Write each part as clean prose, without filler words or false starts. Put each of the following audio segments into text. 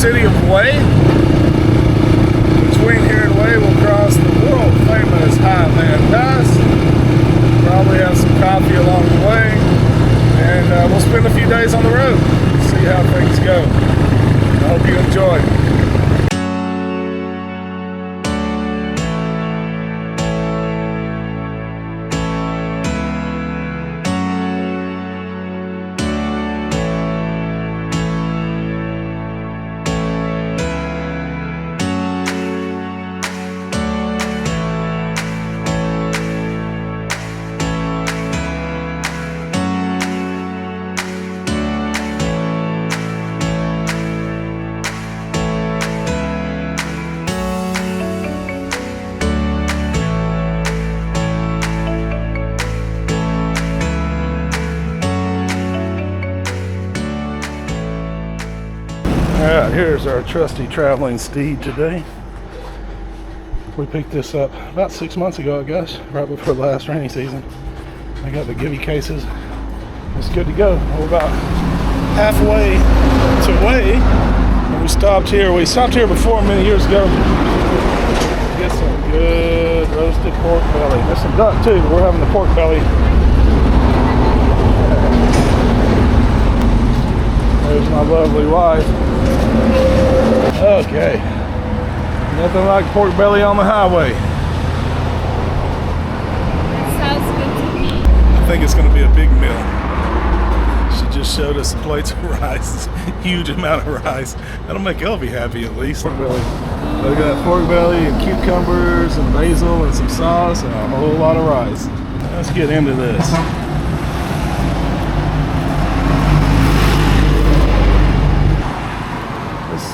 city of Hue. Between here and Hue, we'll cross the world famous Highland Pass. Probably have some coffee along the way, and we'll spend a few days on the road. See how things go. I hope you enjoy. Alright, here's our trusty traveling steed today. We picked this up about 6 months ago, I guess, right before the last rainy season. I got the Gibby cases. It's good to go. We're about halfway to Hue, and we stopped here. We stopped here before many years ago. Get some good roasted pork belly. There's some duck too, but we're having the pork belly. There's my lovely wife. Okay. Nothing like pork belly on the highway. That sounds good to me. I think it's going to be a big meal. She just showed us the plates of rice. Huge amount of rice. That'll make Elvie happy at least. Pork belly. We got pork belly and cucumbers and basil and some sauce and a whole lot of rice. Let's get into this.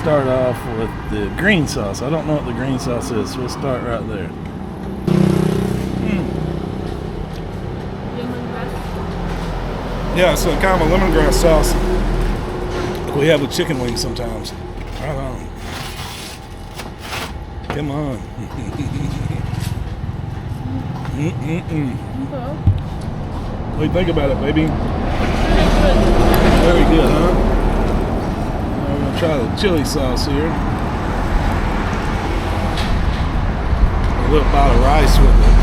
Start off with the green sauce. I don't know what the green sauce is, so we'll start right there. Lemongrass. Yeah, it's kind of a lemongrass sauce. We have with chicken wings sometimes. Right on. Come on. Okay. What do you think about it, baby? Very good. Very good, huh? Try the chili sauce here. A little bite of rice with it.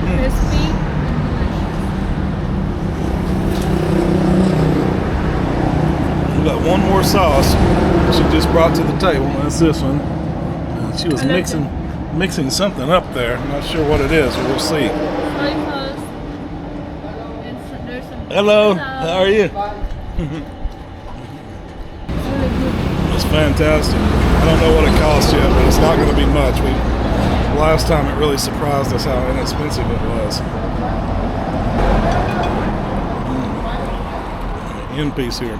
Crispy. We got one more sauce she just brought to the table. That's this one. She was mixing something up there. I'm not sure what it is, but we'll see. Hello, how are you? It's fantastic. I don't know what it cost yet, but it's not going to be much. Last time it really surprised us how inexpensive it was. End piece here.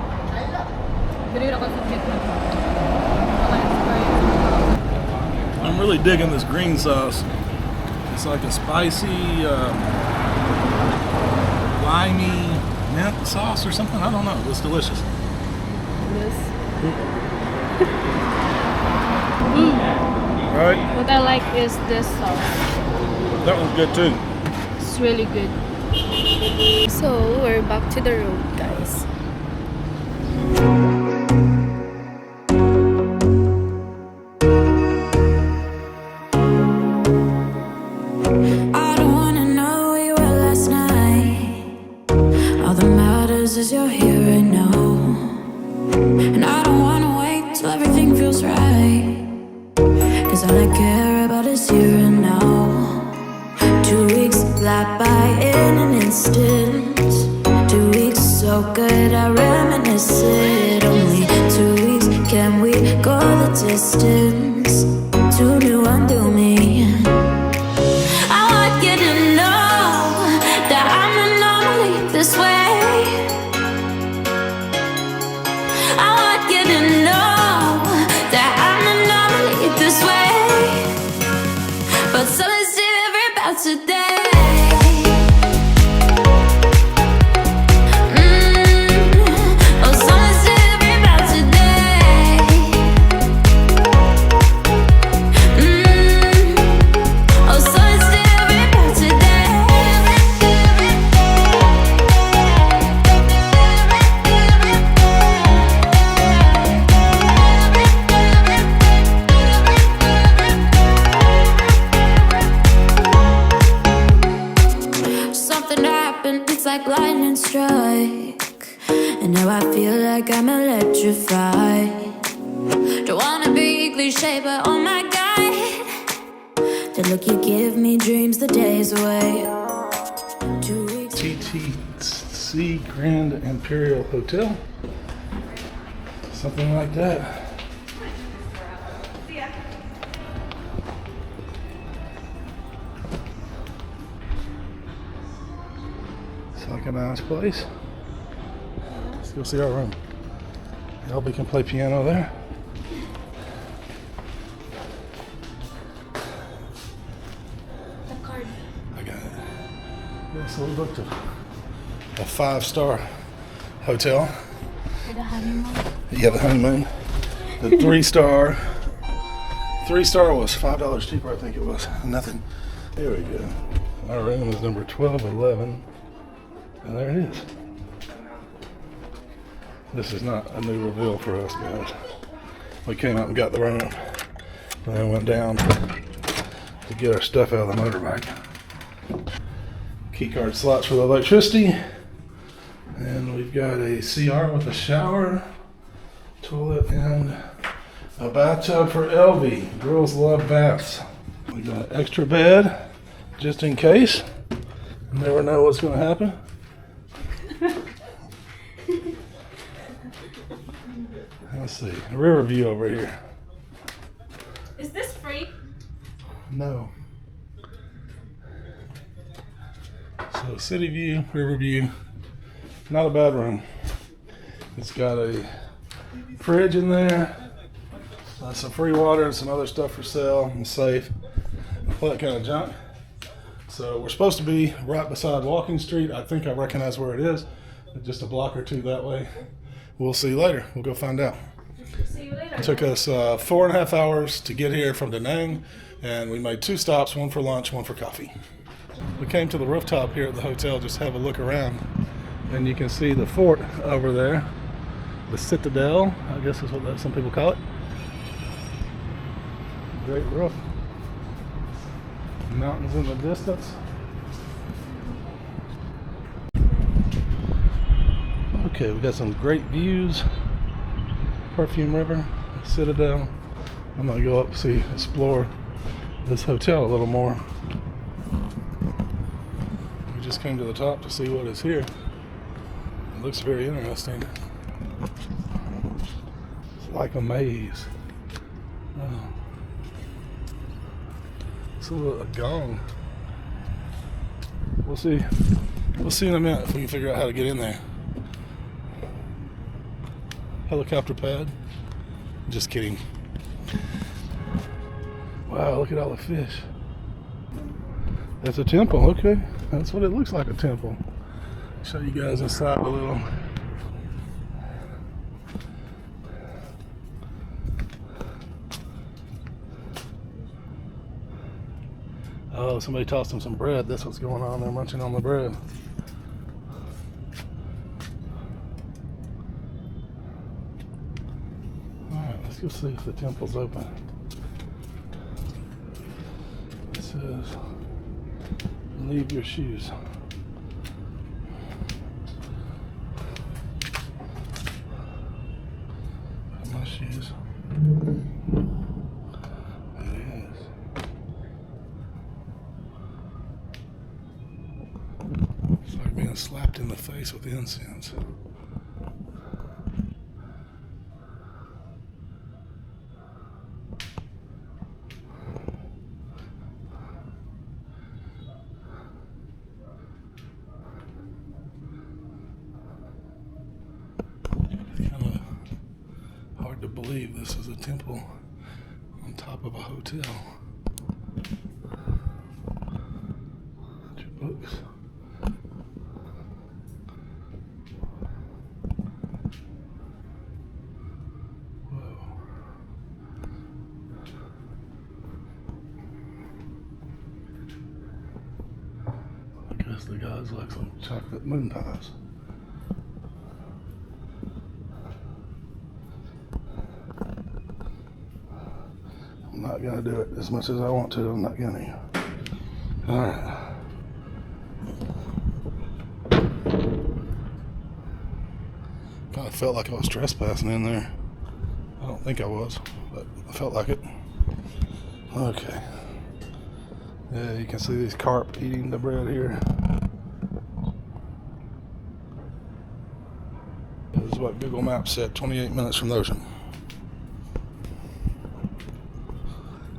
I'm really digging this green sauce. It's like a spicy, limey mint sauce or something. I don't know. It's delicious. Right? What I like is this sauce. That one's good too. It's really good. So we're back to the road, guys. You're here right now, and I don't wanna wait till everything feels right, 'cause all I care about is here and now. 2 weeks fly by in an instant. 2 weeks so good I reminisce it. Only 2 weeks, can we go the distance? To do undo me. I want you to know that I'm not normally this way. So let's do every about today. Oh, so let's do every about today. now I feel like I'm electrified. Don't wanna be cliche, but oh my God, the look you give me dreams the days away. 2 weeks. TTC Grand Imperial Hotel. Something like that. It's like a nice place. Let's go see our room. Elby can play piano there. The card. I got it. Yeah, so we booked a 5-star hotel. For the honeymoon. Yeah, the honeymoon. The 3-star. 3-star was $5 cheaper, I think it was. Nothing. There we go. Our room is number 1211. And there it is. This is not a new reveal for us, guys. We came out and got the room. And then went down to get our stuff out of the motorbike. Key card slots for the electricity. And we've got a CR with a shower, toilet, and a bathtub for LV. Girls love baths. We got an extra bed, just in case. You never know what's going to happen. Let's see, a river view over here. Is this free? No. So city view, river view. Not a bad room. It's got a fridge in there, some free water and some other stuff for sale, and safe, all that kind of junk. So we're supposed to be right beside Walking Street. I think I recognize where it is. Just a block or two that way. We'll see you later. We'll go find out. See you later. It took us 4.5 hours to get here from Da Nang, and we made 2 stops, one for lunch, one for coffee. We came to the rooftop here at the hotel just to have a look around, and you can see the fort over there, the Citadel, I guess is what some people call it. Great roof. Mountains in the distance. Okay, we got some great views. Perfume River, Citadel. I'm gonna go up and explore this hotel a little more. We just came to the top to see what is here. It looks very interesting. It's like a maze. Oh. It's a gong. We'll see. We'll see in a minute if we can figure out how to get in there. Helicopter pad. Just kidding. Wow, look at all the fish. That's a temple, okay. That's what it looks like, a temple. Show you guys inside a little. Oh, somebody tossed him some bread. That's what's going on. They're munching on the bread. Let's go see if the temple's open. It says, leave your shoes. Got my shoes. There it is. It's like being slapped in the face with incense. To believe this is a temple on top of a hotel. Your books. Whoa. I guess the guys like some chocolate moon pies. I'm not gonna do it as much as I want to. I'm not gonna. All right. Kind of felt like I was trespassing in there. I don't think I was, but I felt like it. Okay. Yeah, you can see these carp eating the bread here. This is what Google Maps said, 28 minutes from the ocean.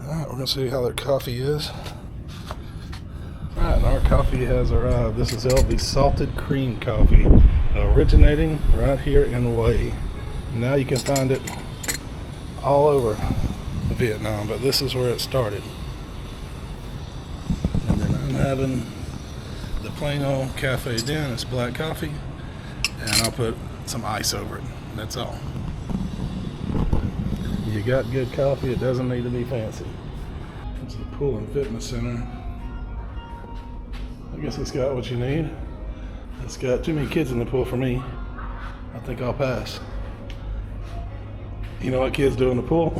Alright, we're going to see how their coffee is. Alright, our coffee has arrived. This is LV Salted Cream Coffee, originating right here in Hue. Now you can find it all over Vietnam, but this is where it started. And then I'm having the plain old Cafe Den. It's black coffee, and I'll put some ice over it. That's all. You got good coffee, it doesn't need to be fancy. It's the pool and fitness center. I guess it's got what you need. It's got too many kids in the pool for me. I think I'll pass. You know what kids do in the pool?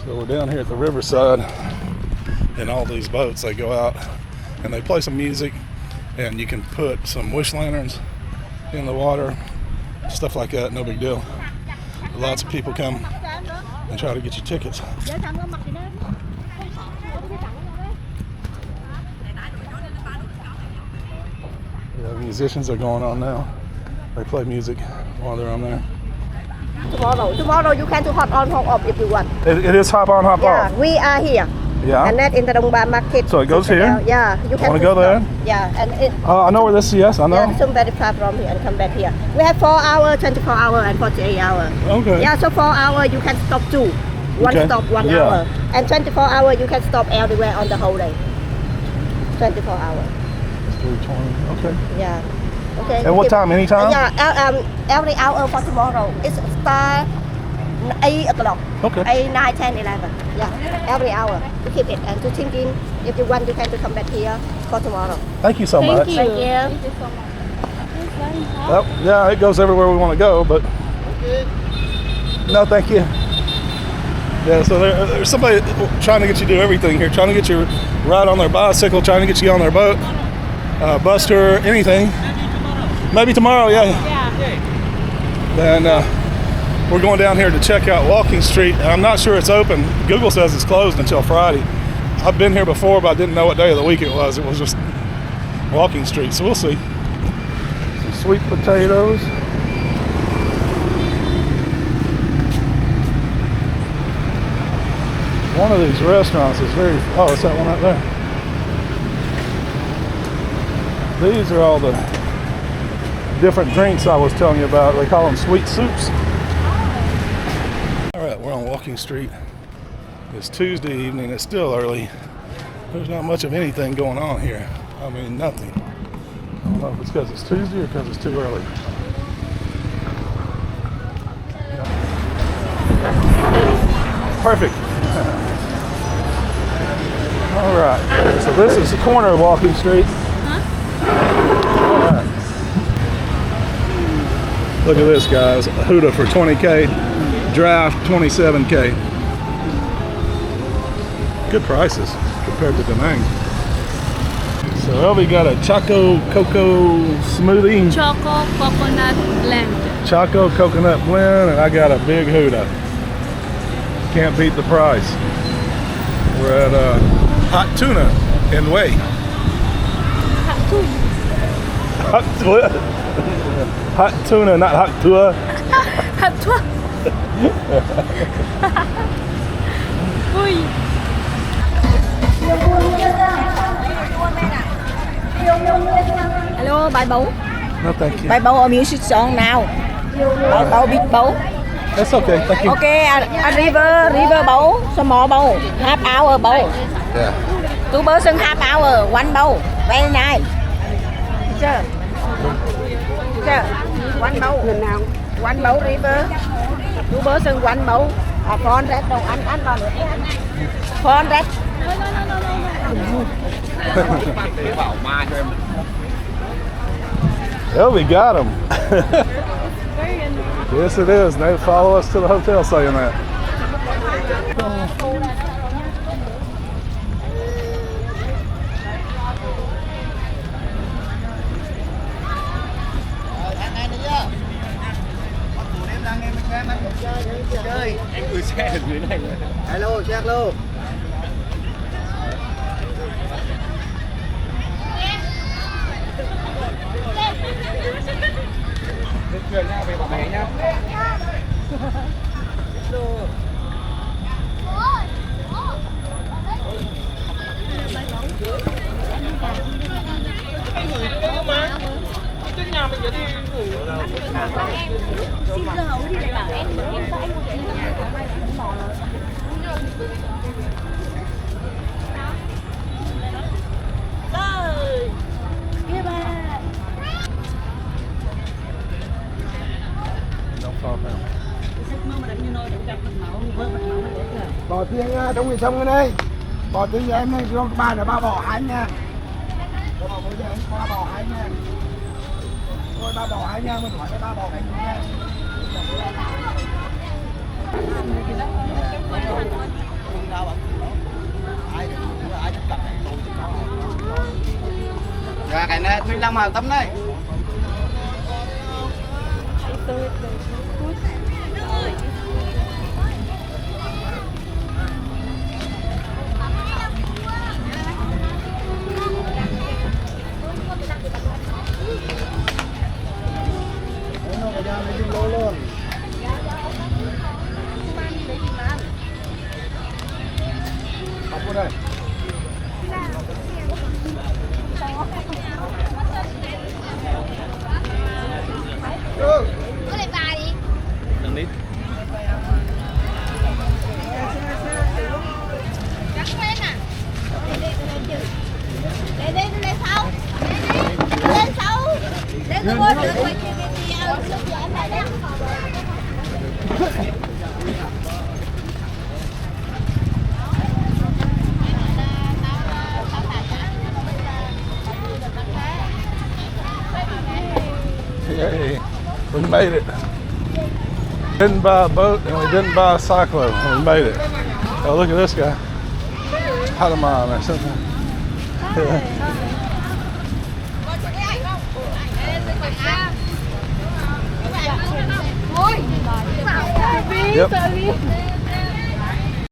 So we're down here at the riverside, and all these boats, they go out and they play some music, and you can put some wish lanterns in the water, stuff like that, no big deal. Lots of people come and try to get you tickets. Yeah, musicians are going on now. They play music while they're on there. Tomorrow you can do hop on, hop off if you want. It is hop on, hop off. Yeah, we are here. Yeah. And that in the Dong Ba market. So it goes here? Yeah, you can. Want to go there? Yeah, and it. I know where this is. Yes, I know. Yeah, some very far from here and come back here. We have 4 hour, 24 hour, and 48 hour. Okay. Yeah, so 4 hour you can stop 2. One Okay. stop, 1 Yeah. hour. And 24 hour you can stop everywhere on the whole day. 24 hour. 3:20. Okay. Yeah. Okay. And what time? Any time? Yeah, every hour for tomorrow. It's start 8 o'clock. Okay. 8, 9, 10, 11. Yeah, every hour. You keep it and to thinking if you want you can to come back here for tomorrow. Thank you so much. Thank you. Well, yeah, it goes everywhere we want to go, but no, thank you. Yeah, so there's somebody trying to get you to do everything here, trying to get you ride on their bicycle, trying to get you on their boat, bus tour, anything. Maybe tomorrow, yeah. And we're going down here to check out Walking Street. I'm not sure it's open. Google says it's closed until Friday. I've been here before, but I didn't know what day of the week it was. It was just Walking Street, so we'll see. Some sweet potatoes. One of these restaurants is very, oh, it's that one right there. These are all the different drinks I was telling you about. They call them sweet soups. All right, we're on Walking Street. It's Tuesday evening. It's still early. There's not much of anything going on here. I mean, nothing. I don't know if it's because it's Tuesday or because it's too early. Perfect. All right. So this is the corner of Walking Street. All right. Look at this, guys. A Huda for 20K. Draft 27K. Good prices compared to Da Nang. So Elvie got a Choco Cocoa Smoothie. Choco coconut blend. Choco Coconut Blend, and I got a big Huda. Can't beat the price. We're at Hot Tuna in Hue. Hot Tuna. Hot Tuna, not Hot Tuna. Hot tuna. Ui. Hello, bài bấu. No, thank you. Bài bấu ở music song now. Bài bấu big bấu. That's okay, thank you. Okay, a river bowl, small bowl, half hour bowl. Yeah. 2 person half hour, 1 bowl. Very nice. Sure. Sure. 1 bowl. 1 bowl river. 2 person 1 bowl. 400 đồng ăn bao nữa. 400. Elvie got him. Yes, it is. They follow us to the hotel saying that. gửi xe ở dưới này. Alo, check luôn. Chuyển nha, về bảo mẹ nhá. Bỏ tiền trong người sông đây. Bỏ tiền cho em này, cho ba là ba bỏ hai nha. Ba bỏ hai nha. Thôi ba bỏ hai nha, mình hỏi ba bỏ hai nha. Dạ cái này 25 hàng tấm này. Đừng đi. Lên sau. Lên sau. Lên tôi ngồi được rồi. Em lại đây. Yay, we made it. Didn't buy a boat and we didn't buy a cyclone and we made it. Oh, look at this guy. Hanuman or something. Yeah. Yep.